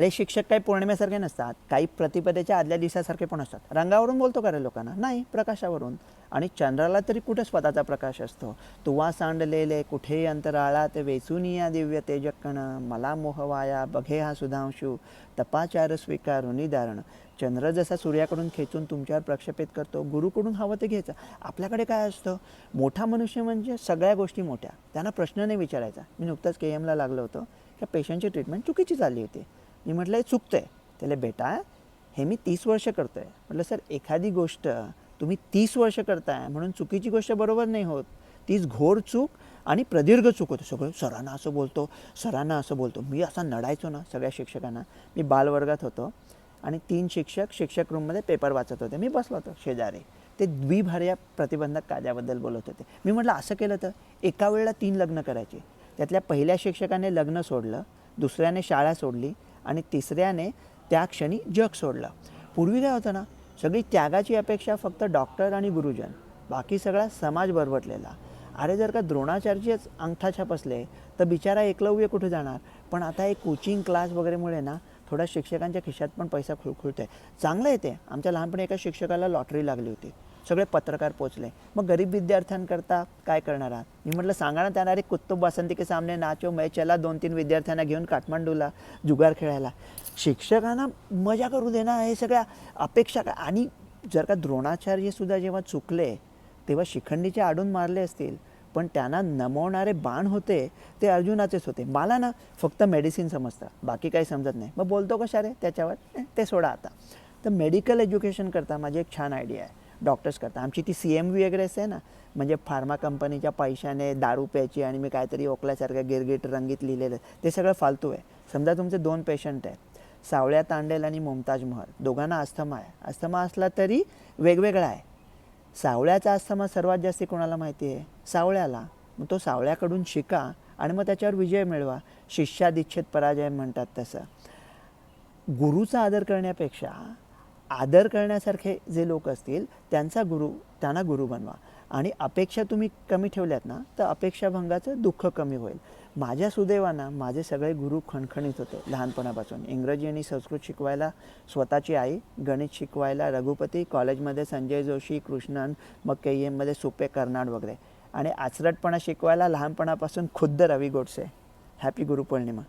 अरे शिक्षक काही पौर्णिमेसारखे नसतात, काही प्रतिपदेच्या आदल्या दिवसासारखे पण असतात. रंगावरून बोलतो का रे लोकांना? नाही, प्रकाशावरून. आणि चंद्राला तरी कुठे स्वतःचा प्रकाश असतो? तुवा सांडलेले कुठे अंतराळात वेचून या दिव्य तेजकण, मला मोहवाया बघे हा सुधांशू, तपाचार स्वीकारुनी दारण. चंद्र जसा सूर्याकडून खेचून तुमच्यावर प्रक्षेपित करतो, गुरुकडून हवं ते घ्यायचं. आपल्याकडे काय असतं? मोठा मनुष्य म्हणजे सगळ्या गोष्टी मोठ्या, त्यांना प्रश्न नाही विचारायचा. मी नुकतंच KM ला लागलो होतो, त्या पेशंटची ट्रीटमेंट चुकीची चालली होती. मी म्हटलं हे चुकतं आहे. त्याला बेटा हे मी 30 वर्ष करतो आहे. म्हटलं सर एखादी गोष्ट तुम्ही 30 वर्ष करताय म्हणून चुकीची गोष्ट बरोबर नाही होत. तीच घोर चूक आणि प्रदीर्घ चूक होते. सगळं सरांना असं बोलतो, सरांना असं बोलतो. मी असा नडायचो ना सगळ्या शिक्षकांना. मी बालवर्गात होतो आणि 3 शिक्षक रूममध्ये पेपर वाचत होते. मी बसलो होतो शेजारी. ते द्विभार्या प्रतिबंधक कायद्याबद्दल बोलत होते. मी म्हटलं असं केलं तर एका वेळेला 3 लग्न करायचे. त्यातल्या पहिल्या शिक्षकाने लग्न सोडलं, दुसऱ्याने शाळा सोडली आणि तिसऱ्याने त्या क्षणी जग सोडलं. पूर्वी काय होतं ना, सगळी त्यागाची अपेक्षा फक्त डॉक्टर आणि गुरुजन, बाकी सगळा समाज बरबटलेला. अरे जर का द्रोणाचार्यच अंगठा छाप असले तर बिचारा एकलव्य कुठे जाणार? पण आता एक कोचिंग क्लास वगैरेमुळे ना थोडा शिक्षकांच्या खिशात पण पैसा खुळखुळतोय. चांगलं येते. आमच्या लहानपणी एका शिक्षकाला लॉटरी लागली होती. सगळे पत्रकार पोचले. मग गरीब विद्यार्थ्यांकरता काय करणार आहात? मी म्हटलं सांगा ना त्यांना, अरे कुत्तुब बसंती के सामने नाचो मैं चला, 2-3 विद्यार्थ्यांना घेऊन काठमांडूला जुगार खेळायला. शिक्षकांना मजा करू दे ना, हे सगळ्या अपेक्षा काय? आणि जर का द्रोणाचार्यसुद्धा जेव्हा चुकले तेव्हा शिखंडीचे आडून मारले असतील, पण त्यांना नमवणारे बाण होते ते अर्जुनाचेच होते. मला ना फक्त मेडिसिन समजतं, बाकी काही समजत नाही. मग बोलतो कशा रे त्याच्यावर? ते सोडा आता. तर मेडिकल एज्युकेशन करता माझी एक छान आयडिया आहे. डॉक्टर्स करता आमची ती CMV वगैरे असते ना, म्हणजे फार्मा कंपनीच्या पैशाने दारू प्यायची आणि मी काहीतरी ओकल्यासारखं गिरगिट रंगीत लिहिलेलं, ते सगळं फालतू आहे. समजा तुमचे 2 पेशंट आहेत, सावळ्या तांडेल आणि मुमताज महल. दोघांना अस्थमा आहे. अस्थमा असला तरी वेगवेगळा आहे. सावळ्याचा अस्थमा सर्वात जास्त कोणाला माहिती आहे? सावळ्याला. मग तो सावळ्याकडून शिका आणि मग त्याच्यावर विजय मिळवा. शिष्यादिच्छेद पराजय म्हणतात तसं. गुरुचा आदर करण्यापेक्षा आदर करण्यासारखे जे लोक असतील त्यांना गुरु बनवा. आणि अपेक्षा तुम्ही कमी ठेवल्यात ना तर अपेक्षाभंगाचं दुःख कमी होईल. माझ्या सुदैवानं माझे सगळे गुरु खणखणीत होते लहानपणापासून. इंग्रजी आणि संस्कृत शिकवायला स्वतःची आई, गणित शिकवायला रघुपती, कॉलेजमध्ये संजय जोशी, कृष्णन, मग KM मध्ये सुपे कर्नाड वगैरे, आणि आचरटपणा शिकवायला लहानपणापासून खुद्द रवी गोडसे. हॅपी गुरुपौर्णिमा.